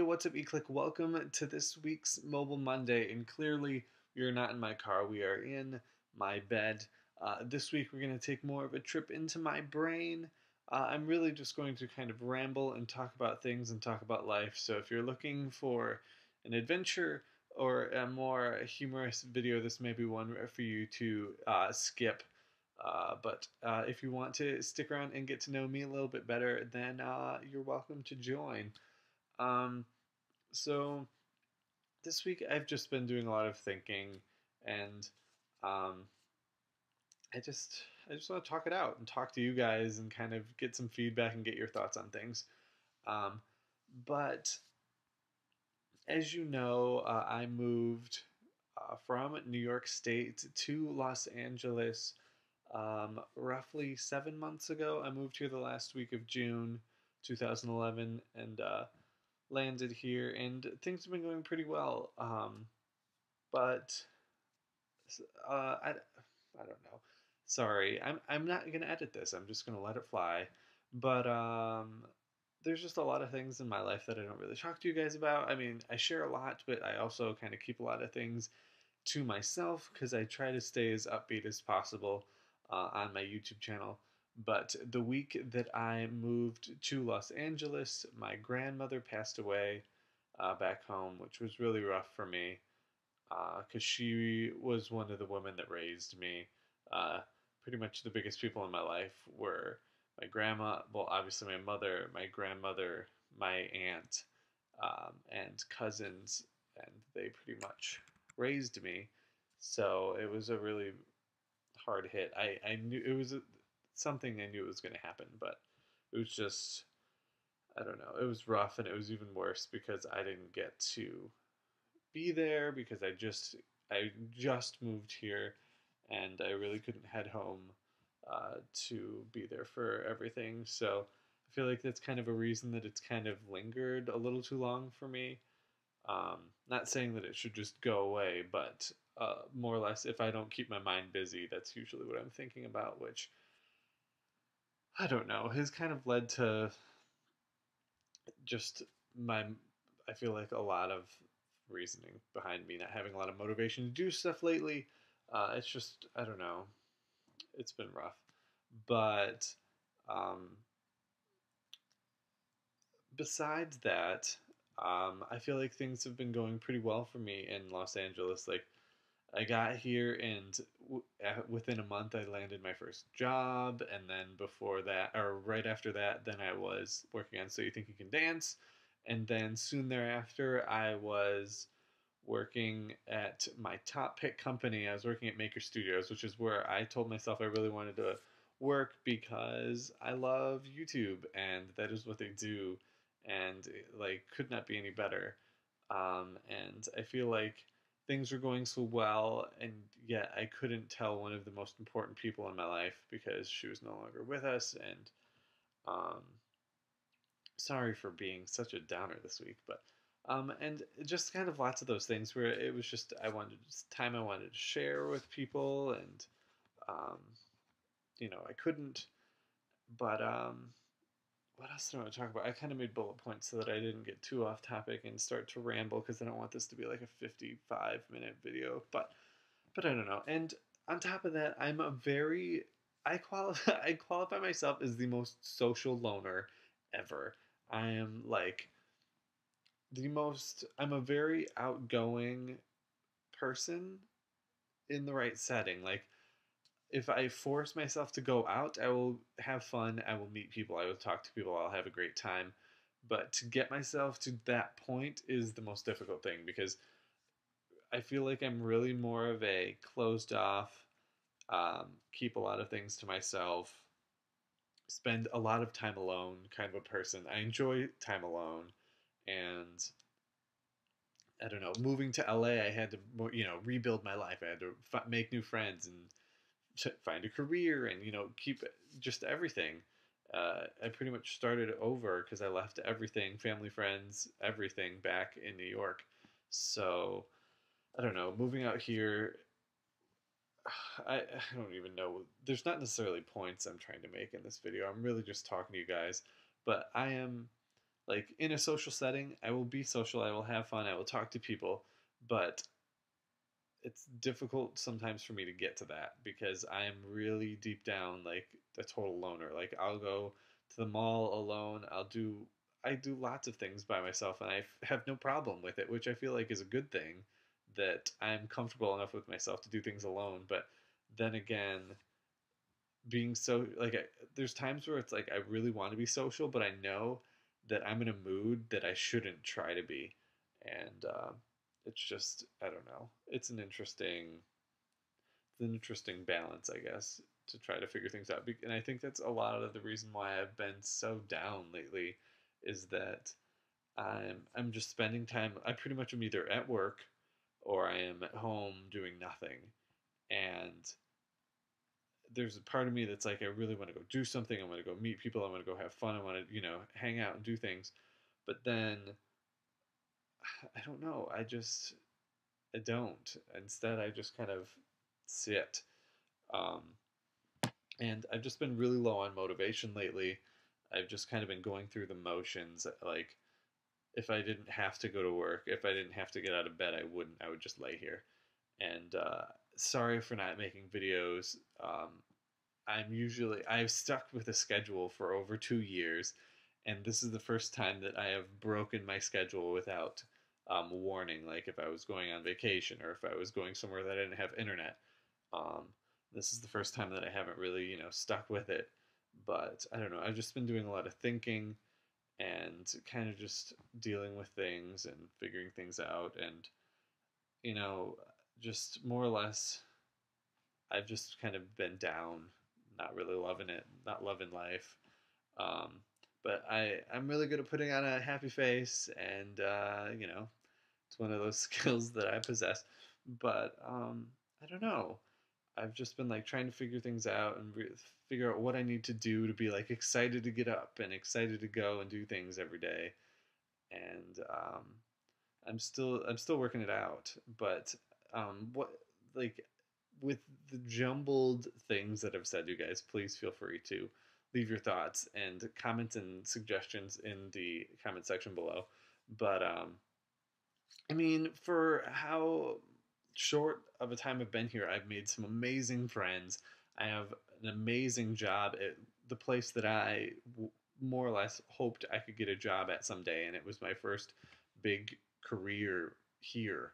what's up, eClick? Welcome to this week's Mobile Monday. And clearly, we are not in my car, we are in my bed. This week, we're going to take more of a trip into my brain. I'm really just going to kind of ramble and talk about things and talk about life. So, if you're looking for an adventure or a more humorous video, this may be one for you to skip. But if you want to stick around and get to know me a little bit better, then you're welcome to join. Um, so this week I've just been doing a lot of thinking, and um, I just I just want to talk it out and talk to you guys and kind of get some feedback and get your thoughts on things. Um, but as you know, I moved from New York State to Los Angeles roughly 7 months ago. I moved here the last week of June 2011, and landed here, and things have been going pretty well. But I don't know. Sorry, I'm not gonna edit this. I'm just gonna let it fly. But there's just a lot of things in my life that I don't really talk to you guys about. I mean, I share a lot, but I also kind of keep a lot of things to myself because I try to stay as upbeat as possible on my YouTube channel. But the week that I moved to Los Angeles, my grandmother passed away back home, which was really rough for me because she was one of the women that raised me. Uh, Pretty much the biggest people in my life were my grandma, well, obviously my mother, my grandmother, my aunt, and cousins, and they pretty much raised me. So it was a really hard hit. I knew it was something I knew it was going to happen, but it was just, I don't know, it was rough, and it was even worse because I didn't get to be there because I just moved here, and I really couldn't head home to be there for everything. So I feel like that's kind of a reason that it's kind of lingered a little too long for me. Not saying that it should just go away, but more or less, if I don't keep my mind busy, that's usually what I'm thinking about, which I don't know, has kind of led to just my, I feel like a lot of reasoning behind me not having a lot of motivation to do stuff lately. It's just, I don't know, it's been rough. But um, besides that, I feel like things have been going pretty well for me in Los Angeles. Like, I got here, and within a month, I landed my first job. And then before that, or right after that, then I was working on So You Think You Can Dance. And then soon thereafter, I was working at my top pick company. I was working at Maker Studios, which is where I told myself I really wanted to work because I love YouTube, and that is what they do, and like could not be any better. And I feel like things were going so well, and yet I couldn't tell one of the most important people in my life because she was no longer with us. And um, sorry for being such a downer this week, but and just kind of lots of those things where it was just I wanted just time I wanted to share with people, and um, I couldn't. But what else do I want to talk about? I kind of made bullet points so that I didn't get too off topic and start to ramble because I don't want this to be like a 55-minute video. But I don't know. And on top of that, I'm a very I qualify I qualify myself as the most social loner ever. I am like I'm a very outgoing person in the right setting. Like, if I force myself to go out, I will have fun, I will meet people, I will talk to people, I'll have a great time. But to get myself to that point is the most difficult thing because I feel like I'm really more of a closed off, keep a lot of things to myself, spend a lot of time alone kind of a person. I enjoy time alone, and I don't know. Moving to LA, I had to rebuild my life. I had to make new friends and find a career, and keep just everything. I pretty much started over because I left everything, family, friends, everything back in New York. So I don't know. Moving out here, I don't even know. There's not necessarily points I'm trying to make in this video. I'm really just talking to you guys, but I am Like in a social setting, I will be social, I will have fun, I will talk to people, but it's difficult sometimes for me to get to that because I am really deep down like a total loner. Like I'll go to the mall alone. I do lots of things by myself and have no problem with it, which I feel like is a good thing that I'm comfortable enough with myself to do things alone. But then again, being so like there's times where it's like I really want to be social, but I know that I'm in a mood that I shouldn't try to be, and it's just I don't know. It's an interesting balance, I guess, to try to figure things out. And I think that's a lot of the reason why I've been so down lately, is that I'm just spending time. I pretty much am either at work or I am at home doing nothing, and there's a part of me that's like I really want to go do something. I want to go meet people. I want to go have fun. I want to hang out and do things. But then I don't know. I don't. Instead, I just kind of sit. Um, and I've just been really low on motivation lately. I've just kind of been going through the motions. Like if I didn't have to go to work, if I didn't have to get out of bed, I wouldn't. I would just lay here. And sorry for not making videos. I've stuck with a schedule for over 2 years, and this is the first time that I have broken my schedule without warning. Like if I was going on vacation or if I was going somewhere that I didn't have internet. Um, this is the first time that I haven't really, stuck with it. But I don't know. I've just been doing a lot of thinking and kind of just dealing with things and figuring things out, and you know, just more or less I've just kind of been down, not really loving it, not loving life. Um, but I'm really good at putting on a happy face, and it's one of those skills that I possess. But I don't know. I've just been like trying to figure things out and figure out what I need to do to be like excited to get up and excited to go and do things every day. And I'm still working it out. But what like with the jumbled things that I've said, you guys, please feel free to leave your thoughts and comments and suggestions in the comment section below. But I mean, for how short of a time I've been here, I've made some amazing friends. I have an amazing job at the place that more or less hoped I could get a job at someday, and it was my first big career here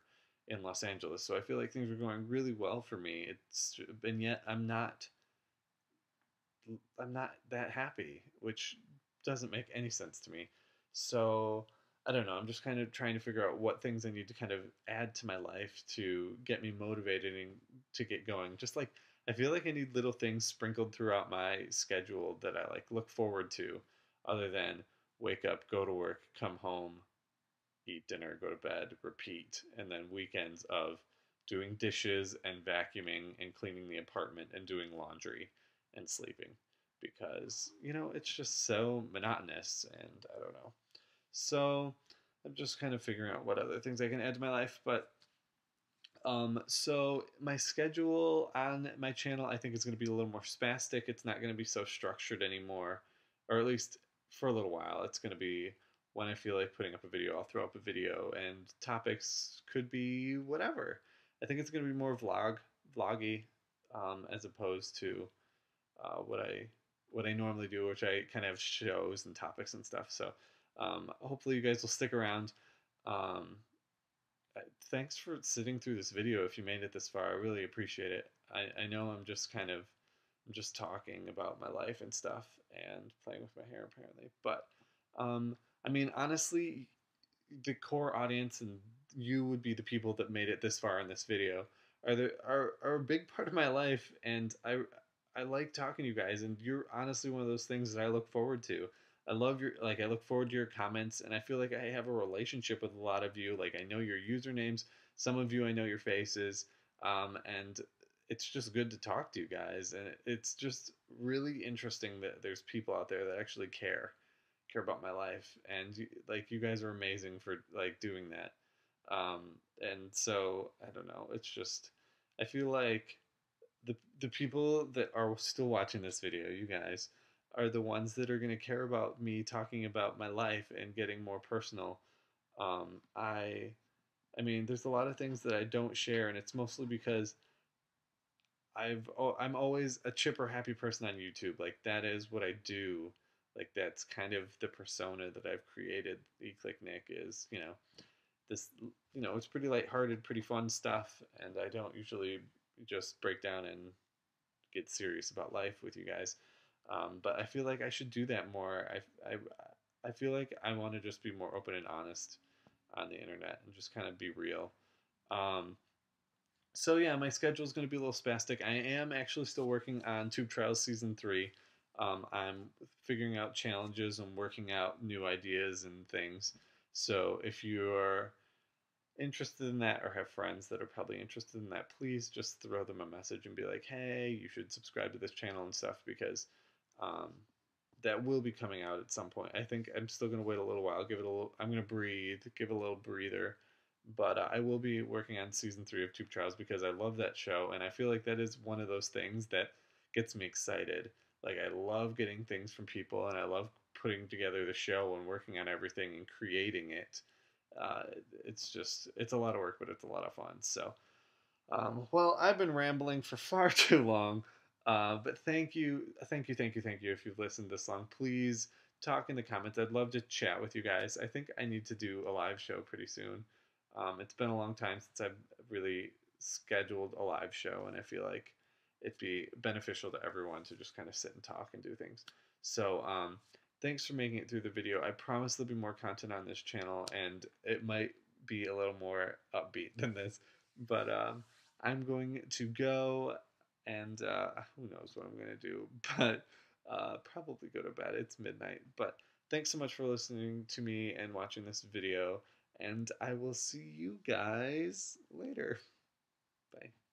in Los Angeles. So I feel like things are going really well for me. And yet I'm not that happy, which doesn't make any sense to me. So I don't know. I'm just kind of trying to figure out what things I need to kind of add to my life to get me motivated and to get going. Just like I feel like I need little things sprinkled throughout my schedule that I like look forward to, other than wake up, go to work, come home, eat dinner, go to bed, repeat, and then weekends of doing dishes and vacuuming and cleaning the apartment and doing laundry and sleeping, because it's just so monotonous, and I don't know. So I'm just kind of figuring out what other things I can add to my life. But so my schedule on my channel, I think, is going to be a little more spastic. It's not going to be so structured anymore, or at least for a little while. It's going to be when I feel like putting up a video, I'll throw up a video, and topics could be whatever. I think it's going to be more vloggy, as opposed to what I normally do, which I kind of have shows and topics and stuff. So hopefully you guys will stick around. Um, Thanks for sitting through this video. If you made it this far, I really appreciate it. I know I'm just talking about my life and stuff and playing with my hair apparently. But I mean, honestly, the core audience and you would be the people that made it this far in this video are a big part of my life, and I like talking to you guys, and you're honestly one of those things that I look forward to. I look forward to your comments, and I feel like I have a relationship with a lot of you. Like I know your usernames, some of you I know your faces, and it's just good to talk to you guys, and it's just really interesting that there's people out there that actually care about my life, and like you guys are amazing for like doing that. And so I don't know, it's just I feel like the people that are still watching this video, you guys, are the ones that are going to care about me talking about my life and getting more personal. Um, I I mean, there's a lot of things that I don't share, and it's mostly because I'm always a chipper, happy person on YouTube. Like that is what I do. Like that's kind of the persona that I've created. Eclick Nick is, this, it's pretty lighthearted, pretty fun stuff, and I don't usually just break down and get serious about life with you guys. But I feel like I should do that more. I feel like I want to just be more open and honest on the internet and just kind of be real. Um, so yeah, my schedule is going to be a little spastic. I am actually still working on Tube Trials season 3. I'm figuring out challenges and working out new ideas and things. So if you're interested in that or have friends that are probably interested in that, please just throw them a message and be like, hey, you should subscribe to this channel and stuff, because um, that will be coming out at some point. I think I'm still going to wait a little while, give it a little, I'm going to breathe, give it a little breather. But I will be working on season 3 of Tube Trials because I love that show, and I feel like that is one of those things that gets me excited. Like, I love getting things from people, and I love putting together the show and working on everything and creating it. uh, it's a lot of work, but it's a lot of fun. So, well, I've been rambling for far too long, but thank you. If you've listened this long, please talk in the comments. I'd love to chat with you guys. I think I need to do a live show pretty soon. It's been a long time since I've really scheduled a live show, and I feel like it'd be beneficial to everyone to just kind of sit and talk and do things. So, thanks for making it through the video. I promise there'll be more content on this channel, and it might be a little more upbeat than this. But I'm going to go, and who knows what I'm going to do, but probably go to bed. It's midnight. But thanks so much for listening to me and watching this video, and I will see you guys later. Bye.